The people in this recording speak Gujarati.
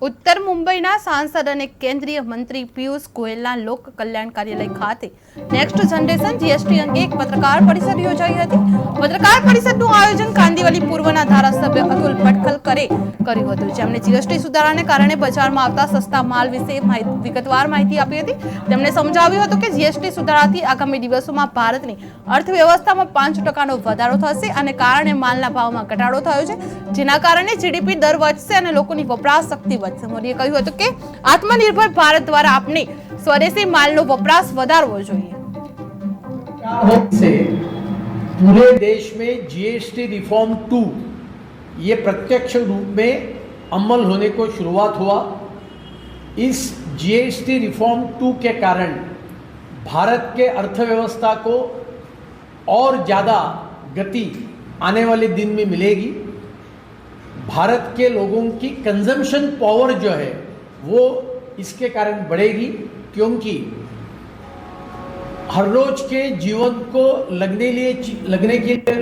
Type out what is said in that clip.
ઉત્તર મુંબઈના સાંસદ અને કેન્દ્રીય મંત્રી પિયુષ ગોયલના લોક કલ્યાણ કાર્યાલય ખાતે નેક્સ્ટ જનરેશન જીએસટી અંગે એક પત્રકાર પરિષદ યોજાઈ હતી। પત્રકાર પરિષદનું આયોજન કાંદિવલી પૂર્વના ધારાસભ્ય અતુલ ભટકલકરે કર્યું હતું, જેમણે જીએસટી સુધારાને કારણે બજારમાં આવતા સસ્તા માલ વિશે વિગતવાર માહિતી આપી હતી। તેમણે સમજાવ્યું હતું કે જીએસટી સુધારાથી આગામી દિવસોમાં ભારતની અર્થવ્યવસ્થામાં 5% વધારો થશે અને કારણે માલના ભાવમાં ઘટાડો થયો છે, જેના કારણે જીડીપી દર વધશે અને લોકોની વપરાશ શક્તિ વધશે। મોદીએ કહ્યું હતું કે આત્મનિર્ભર ભારત દ્વારા આપણે સ્વદેશી માલનો વપરાશ વધારવો જોઈએ। पूरे देश में जीएसटी रिफॉर्म 2 ये प्रत्यक्ष रूप में अमल होने को शुरुआत हुआ। इस जीएसटी रिफॉर्म 2 के कारण भारत के अर्थव्यवस्था को और ज़्यादा गति आने वाले दिन में मिलेगी। भारत के लोगों की कंजम्पशन पावर जो है वो इसके कारण बढ़ेगी, क्योंकि हर रोज के जीवन को लगने के लिए